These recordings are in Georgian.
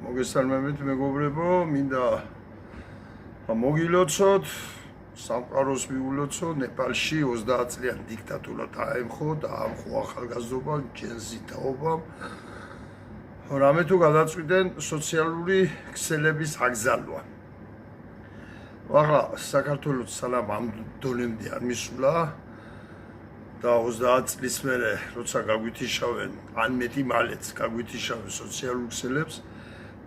მოგესალმებით მეგობრებო, მინდა მოგილოცოთ, სამყაროს მიულოცოთ, ნეპალში 30 წლიან დიქტატურა დაემხო და ამხო ახალგაზრდობა, ჯენზი თაობამ. რამე თუ გადაწყვიტენ სოციალური ქსელების აგზალვა. ახლა საქართველოს სანამ ამ დონემდე არ მისულა და 30 წლის მერე როცა გაგვითიშავენ, ან მეტი მალეც გაგვითიშავენ სოციალურ ქსელებს,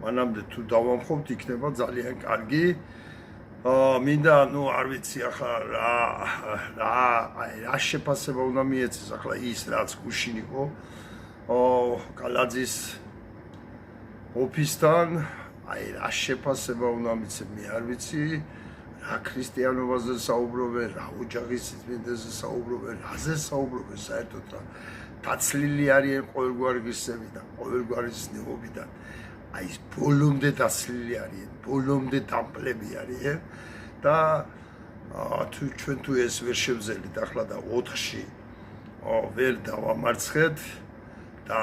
მანამდე თუ დავამხობთ, იქნება ძალიან კარგი. მინდა, არ ვიცი ახლა რა შეფასება უნდა მიეცეს ახლა ის რაც გუშინ იყო კალაძის ოფისთან, რა შეფასება უნდა მიცემ, მე არ ვიცი. რა ქრისტიანობაზე საუბრობენ, რა ოჯახის სიწმინდეზე საუბრობენ, რაზე საუბრობენ საერთოდ რა დაცლილი არიან ყოველგვარი ღირსებიდან, ყოველგვარი ზნეობიდან. აი ეს ბოლომდე დაცლილი არიან, ბოლომდე დამპლები არიან და ჩვენ თუ ეს ვერ შევძელით ახლა და 4-ში ვერ დავამარცხეთ და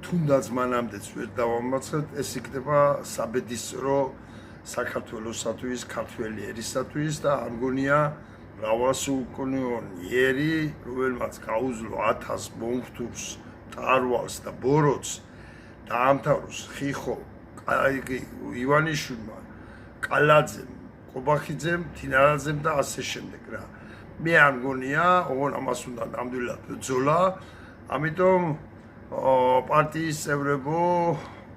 თუნდაც მანამდეც ვერ დავამარცხეთ, ეს იქნება საბედისწერო საქართველოსათვის, ქართველი ერისათვის და არ მგონია მრავალსაუკუნეონი ერი, რომელმაც გაუძლო 1000 მომხდურს, ტარვალს და ბოროტს დაამთავროს ხიხო, ივანიშვილმა, კალაძემ, კობახიძემ, თინარაძემ და ასე შემდეგ რა. მე არ მგონია, ოღონ ამას უნდა ნამდვილად ბრძოლა, ამიტომ პარტიის წევრებო,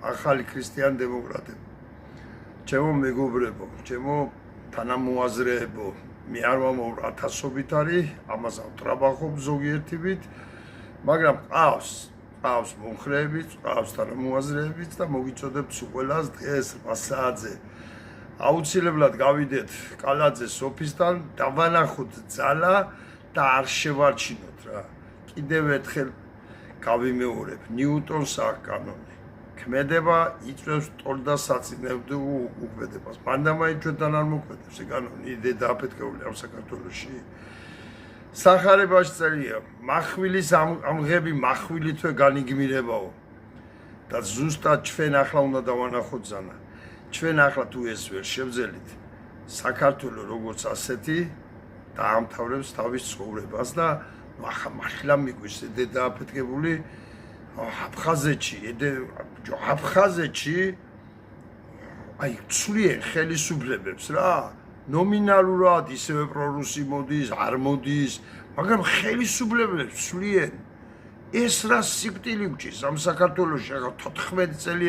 ახალი ქრისტიან დემოკრატებო, ჩემო მეგობრებო, ჩემო თანამოაზრეებო, მე არ ვამაურ 1000-ობით არის, ამას ავტრაბახობ ზოგიერთივით, მაგრამ ყავს მომხრეებიც, ყავს თანამოაზრეებიც და მოგიწოდებთ ყველას დღეს 8 საათზე. აუცილებლად გავიდეთ კალაძეს ოფისთან, დავანახოთ ძალა და არ შევარჩინოთ რა. კიდევ ერთხელ გავიმეორებ, ნიუტონს აქვს კანონი. ქმედება იწვევს ტოლ და საწინააღმდეგო უქმედებას. მანდამაი ჩვენთან არ მოქმედებს ეს კანონი, დააფეთქებული ამ საქართველოში. სახარებაში წერია, מחვილის ამღები מחვილითვე განიგმირებაო. და ზუსტად ჩვენ ახლა უნდა დავანახოთ ზანა. ჩვენ ახლა თუ ეს ვერ შევძელით, საქართველო როგორც ასეთი დაამთავრებს თავის ცხოვრებას და ახლა მართლა მიგვიშვს დააფეთქებული აფხაზეთში აი ცვლიან ხელისუფლებებს რა. ნომინალურად ისევე პრორუსი მოდის, არ მოდის, მაგრამ ხელისუფლებებს ცვლიან. ეს რა სიკვდილი გვჭირს ამ საქართველოში ახლა 14 წელი